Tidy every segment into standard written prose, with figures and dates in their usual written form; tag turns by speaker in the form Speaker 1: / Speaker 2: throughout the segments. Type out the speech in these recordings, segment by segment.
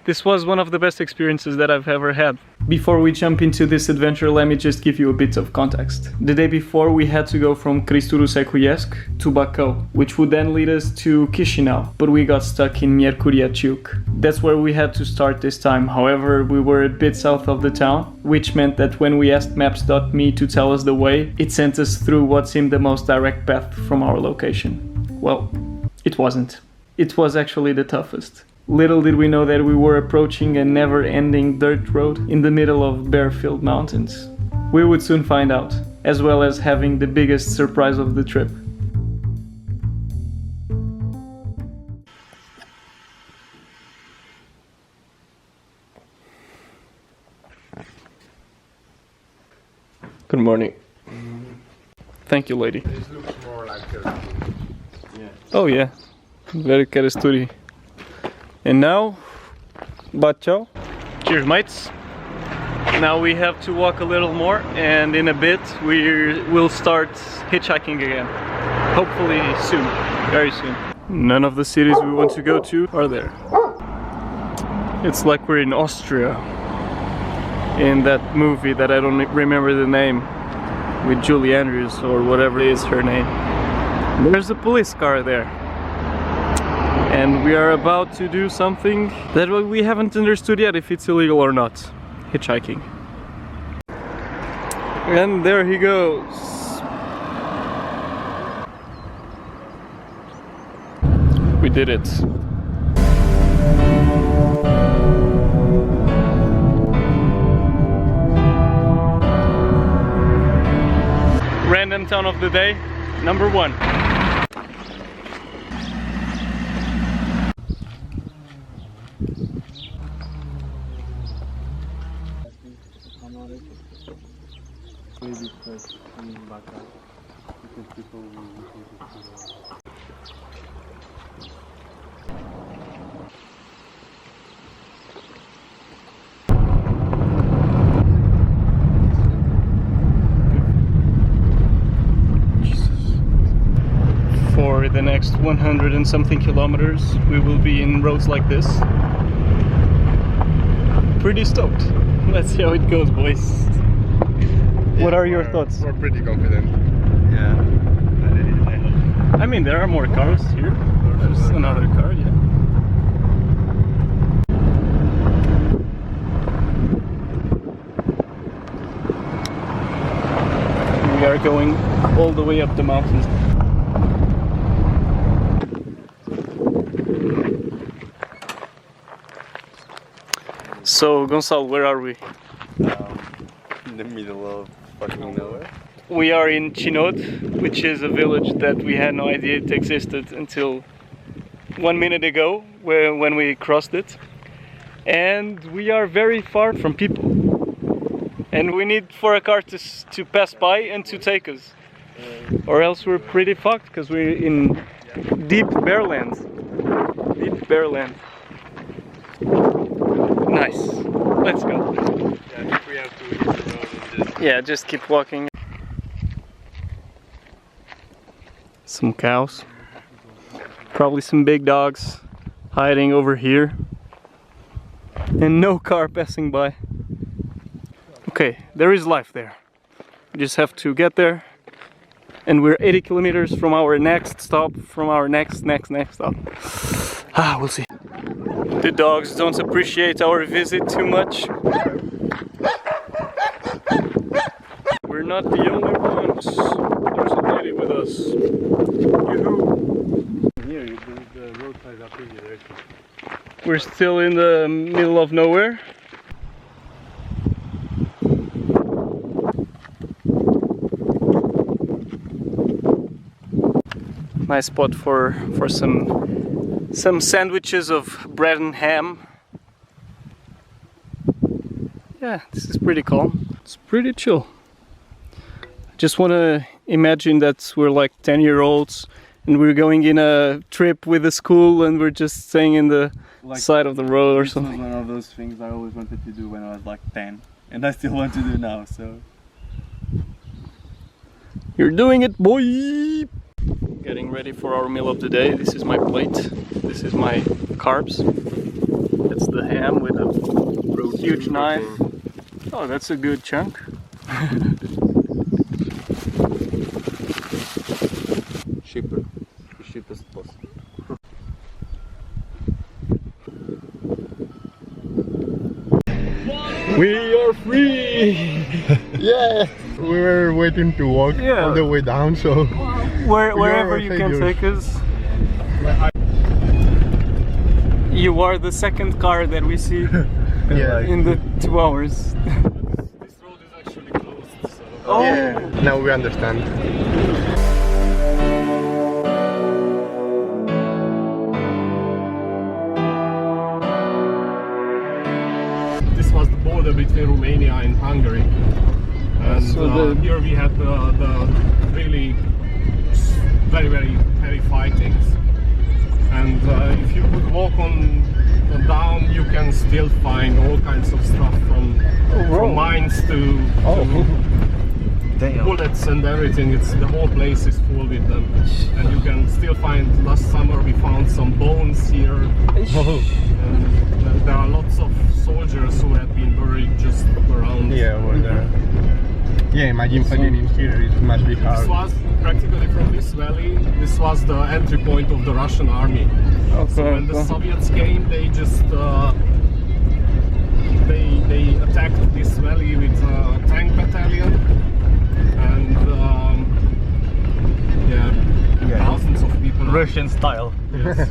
Speaker 1: This was one of the best experiences that I've ever had. Before we jump into this adventure, let me just give you a bit of context. The day before, we had to go from Cristuru-Secuiesc to Bacău, which would then lead us to Chișinău, but we got stuck in Miercurea Ciuc. That's where we had to start this time. However, we were a bit south of the town, which meant that when we asked Maps.me to tell us the way, it sent us through what seemed the most direct path from our location. Well, it wasn't. It was actually the toughest. Little did we know that we were approaching a never-ending dirt road in the middle of bare-filled mountains. We would soon find out, as well as having the biggest surprise of the trip. Good morning. Thank you, lady.
Speaker 2: This looks more like a...
Speaker 1: Oh yeah, very Caresturi. And now, Bacău. Cheers, mates. Now we have to walk a little more, and in a bit we'll start hitchhiking again. Hopefully soon, very soon. None of the cities we want to go to are there. It's like we're in Austria, in that movie that I don't remember the name, with Julie Andrews or whatever is her name. There's a police car there. And we are about to do something that we haven't understood yet if it's illegal or not. Hitchhiking. And there he goes. We did it. Random town of the day, number 1. For the next 100 and something kilometers, we will be in roads like this. Pretty stoked. Let's see how it goes, boys. Yeah, what are your thoughts?
Speaker 2: We're pretty confident.
Speaker 3: Yeah.
Speaker 1: I mean, there are more cars here. There's another car, yeah. We are going all the way up the mountains. So, Gonçalo, where are we?
Speaker 3: In the middle of fucking nowhere.
Speaker 1: We are in Chinod, which is a village that we had no idea it existed until 1 minute ago, when we crossed it. And we are very far from people. And we need for a car to pass by and to take us. Or else we're pretty fucked, because we're in deep bare land. Deep bare land. Nice. Let's go.
Speaker 3: Yeah, I think we have to hit the road and just...
Speaker 1: Yeah, just keep walking. Some cows. Probably some big dogs hiding over here. And no car passing by. Okay, there is life there. We just have to get there. And we're 80 kilometers from our next stop, from our next stop. We'll see. The dogs don't appreciate our visit too much. We're not the only ones. There's a lady with us. Yoo-hoo.
Speaker 3: Here, the roadside up here.
Speaker 1: We're still in the middle of nowhere. Nice spot for some sandwiches of bread and ham. Yeah, this is pretty calm. It's pretty chill. Just want to imagine that we're like 10-year-olds and we're going in a trip with the school and we're just staying in the side of the road or something.
Speaker 3: This was one of those things I always wanted to do when I was like 10, and I still want to do now, so...
Speaker 1: You're doing it, boy! Getting ready for our meal of the day. This is my plate. This is my carbs. That's the ham with huge knife. Oh, that's a good chunk.
Speaker 3: Cheaper. The cheapest possible.
Speaker 1: We are free!
Speaker 2: Yeah, we were waiting to walk all the way down, so
Speaker 1: Wherever you can take us. You are the second car that we see in the 2 hours.
Speaker 4: This road is actually closed, so...
Speaker 1: Oh!
Speaker 2: yeah, now we understand.
Speaker 4: This was the border between Romania and Hungary. And
Speaker 1: So
Speaker 4: here we had the really very heavy fightings. And if you would walk on down, you can still find all kinds of stuff from mines to bullets and everything. The whole place is full with them. And you can still find, last summer we found some bones here. And there are lots of soldiers who have been buried just around.
Speaker 2: Yeah, over there. Yeah, imagine finding in here, it must be
Speaker 4: This
Speaker 2: hard.
Speaker 4: was practically from this valley. This was the entry point of the Russian army. So when the Soviets came, they just they attacked this valley with a tank battalion, and thousands of people.
Speaker 3: Russian style.
Speaker 4: Yes.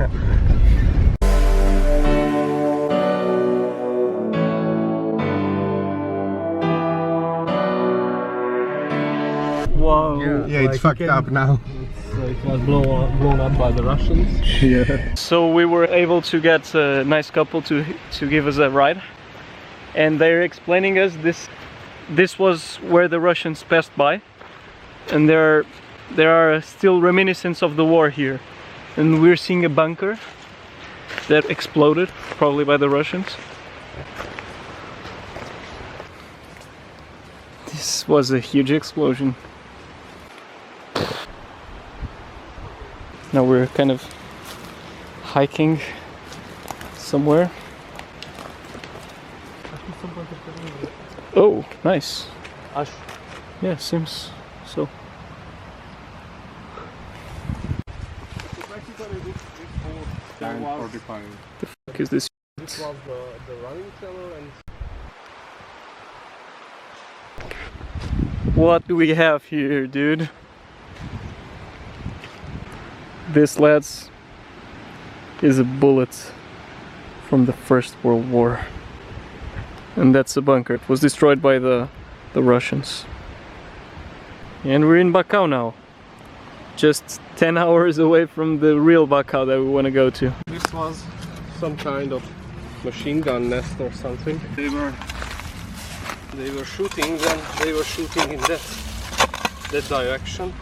Speaker 1: Wow.
Speaker 2: Yeah, it's fucked up now.
Speaker 4: It was blown up by the Russians.
Speaker 2: Yeah.
Speaker 1: So we were able to get a nice couple to give us a ride, and they're explaining us this was where the Russians passed by, and there are still reminiscence of the war here, and we're seeing a bunker that exploded, probably by the Russians. This was a huge explosion. Now we're kind of hiking somewhere. Oh, nice. Yeah, seems so. What is this?
Speaker 4: This was the running channel, and
Speaker 1: What do we have here, dude? This, lads, is a bullet from the First World War. And that's a bunker. It was destroyed by the Russians. And we're in Bacău now. Just 10 hours away from the real Bacău that we want to go to.
Speaker 4: this was some kind of machine gun nest or something. They were shooting, then they were shooting in that direction.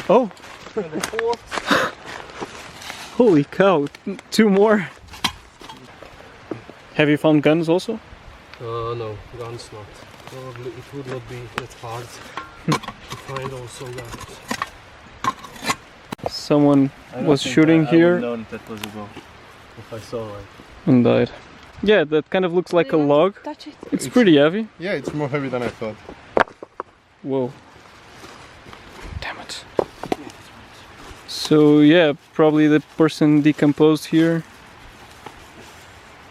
Speaker 1: Oh!
Speaker 4: And the fourth.
Speaker 1: Holy cow! 2 more! Have you found guns also?
Speaker 4: No, guns not. Probably it would not be that hard to find also guns.
Speaker 1: Someone was shooting here
Speaker 3: I would known that was a bow if I saw it.
Speaker 1: and died. Yeah, that kind of looks like a log.
Speaker 5: Touch it.
Speaker 1: It's pretty heavy.
Speaker 2: Yeah, it's more heavy than I thought.
Speaker 1: Whoa. Damn it. So yeah, probably the person decomposed here.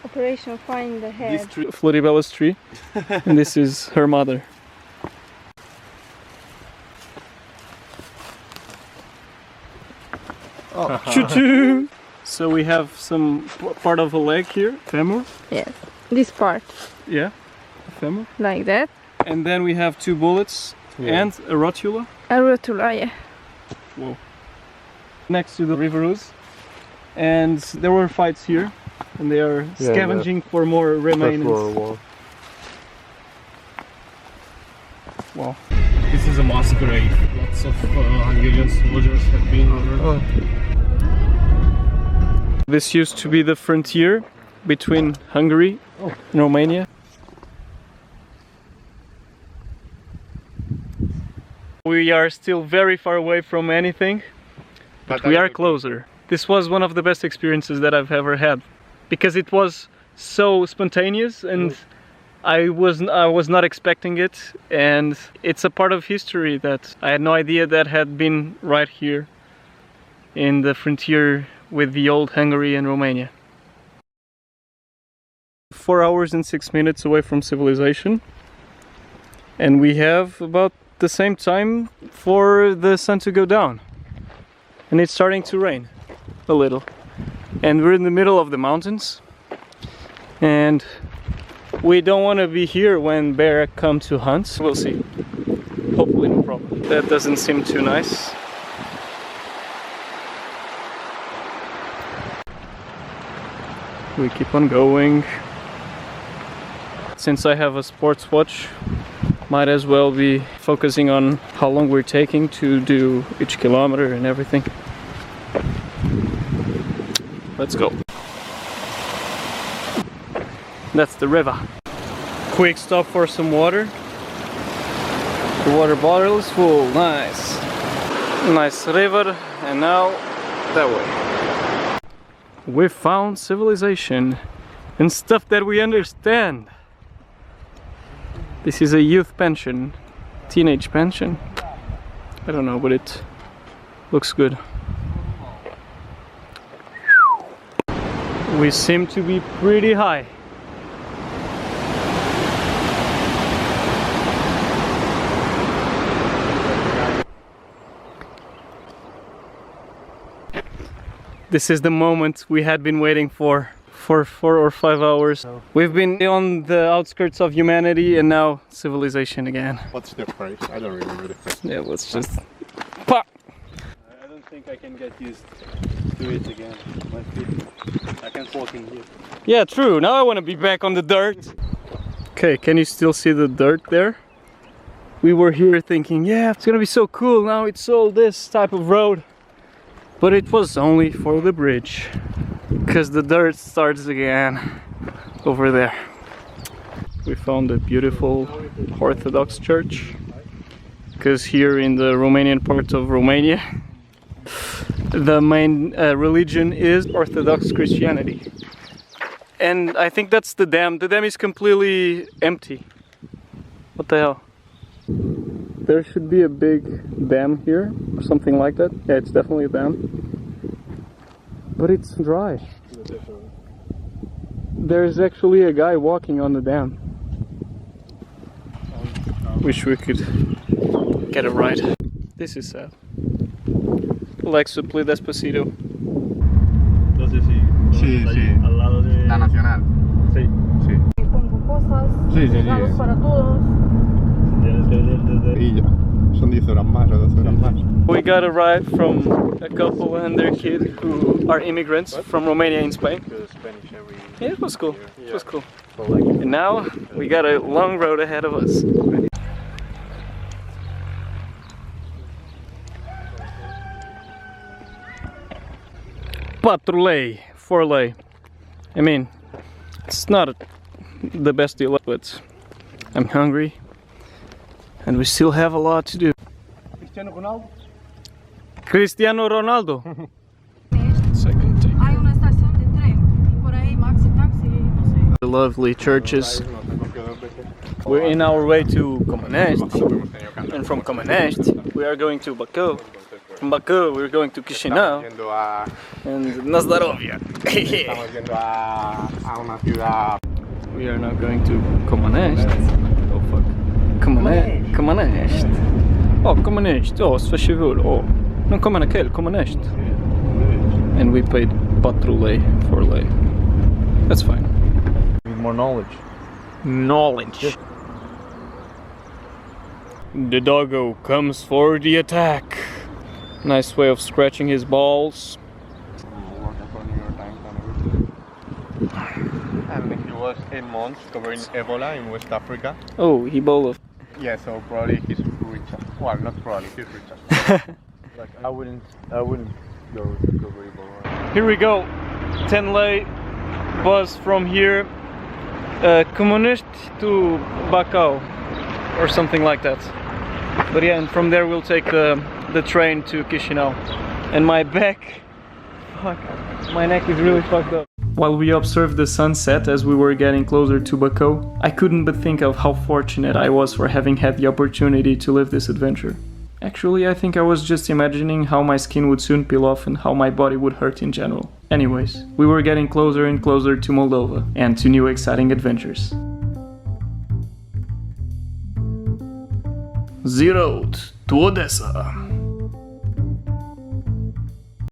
Speaker 5: Operation Find the Head.
Speaker 1: This tree, Floribella's tree. And this is her mother.
Speaker 2: Oh.
Speaker 1: Choo-choo! So we have some part of a leg here, femur.
Speaker 5: Yes. This part,
Speaker 1: Yeah, a femur.
Speaker 5: like that.
Speaker 1: And then we have 2 bullets and a rotula.
Speaker 5: A rotula, yeah.
Speaker 1: Whoa. Next to the river Ouse. And there were fights here, and they are scavenging for more remains. Wow.
Speaker 4: This is a masquerade. Lots of Hungarian soldiers have been here.
Speaker 1: This used to be the frontier between Hungary and Romania. We are still very far away from anything, but we are closer. this was one of the best experiences that I've ever had, because it was so spontaneous and I was not expecting it, and it's a part of history that I had no idea that had been right here in the frontier with the old Hungary and Romania. 4 hours and 6 minutes away from civilization, and we have about the same time for the sun to go down, and it's starting to rain a little, and we're in the middle of the mountains, and we don't want to be here when bear come to hunt. We'll see. Hopefully no problem. That doesn't seem too nice. We keep on going. Since I have a sports watch, might as well be focusing on how long we're taking to do each kilometer and everything. Let's go. That's the river. Quick stop for some water. The water bottle is full. Nice. Nice river, and now that way. We found civilization and stuff that we understand. This is a youth pension, teenage pension. I don't know, but it looks good. We seem to be pretty high. This is the moment we had been waiting for 4 or 5 hours. We've been on the outskirts of humanity and now civilization again.
Speaker 2: What's the phrase? I don't remember the phrase.
Speaker 1: Yeah, let's just... Pop!
Speaker 3: I don't think I can get used to it again. My feet, I can't walk in here.
Speaker 1: Yeah, true. Now I want to be back on the dirt. Okay, can you still see the dirt there? We were here thinking, yeah, it's gonna be so cool. Now it's all this type of road. But it was only for the bridge, because the dirt starts again over there. We found a beautiful Orthodox church, because here in the Romanian part of Romania, the main religion is Orthodox Christianity. And I think that's the dam. The dam is completely empty. What the hell? There should be a big dam here, or something like that. Yeah, it's definitely a dam. But it's dry. There's actually a guy walking on the dam. Wish we could get a ride. This is sad. Like Supli Despacito.
Speaker 3: No sé si
Speaker 2: Sí, sí.
Speaker 3: al lado de
Speaker 2: La Nacional.
Speaker 3: Sí.
Speaker 2: Sí.
Speaker 5: Pongo cosas,
Speaker 2: Sí, sí, sí.
Speaker 5: regalos para todos.
Speaker 3: Tienes que venir desde
Speaker 2: Y ya. Son 10 horas más o 12 horas más.
Speaker 1: We got a ride from a couple and their kid who are immigrants from Romania in Spain.
Speaker 3: Spanish every
Speaker 1: Yeah, it was cool. It was cool.
Speaker 3: so like
Speaker 1: And now we got a long road ahead of us. Patrulei, 4-lei. I mean, it's not the best deal, but I'm hungry and we still have a lot to do.
Speaker 3: Cristiano Ronaldo.
Speaker 1: Cristiano Ronaldo. Second take.
Speaker 5: Hay una estación de tren y por ahí maxi taxi, no sé.
Speaker 1: The lovely churches. We're in our way to Comănești, and from Comănești we are going to Bacău. From Bacău we're going to Chișinău and Nazdarovia.
Speaker 2: Estamos yendo a una ciudad.
Speaker 1: We are now going to Comănești. Oh fuck. Comănești. Oh, Comănești. Oh, Sfârșitul. Oh. Nu Comănăchel, Comănești. And we paid 4-lei, 4-lei. That's fine.
Speaker 3: Need more knowledge.
Speaker 1: Knowledge. The doggo comes for the attack. Nice way of scratching his balls.
Speaker 2: And he was 8 months covering Ebola in West Africa.
Speaker 1: Oh, Ebola.
Speaker 2: Yeah, so probably he's richer. Well, not probably, he's richer.
Speaker 3: Like I wouldn't go to cover Ebola.
Speaker 1: Here we go. 10-lei bus from here, Comănești to Bacău, or something like that. But yeah, and from there we'll take the train to Chișinău. And my back Fuck, my neck is really fucked up. While we observed the sunset as we were getting closer to Baku, I couldn't but think of how fortunate I was for having had the opportunity to live this adventure. Actually, I think I was just imagining how my skin would soon peel off and how my body would hurt in general. Anyways, we were getting closer and closer to Moldova and to new exciting adventures. The road to Odessa.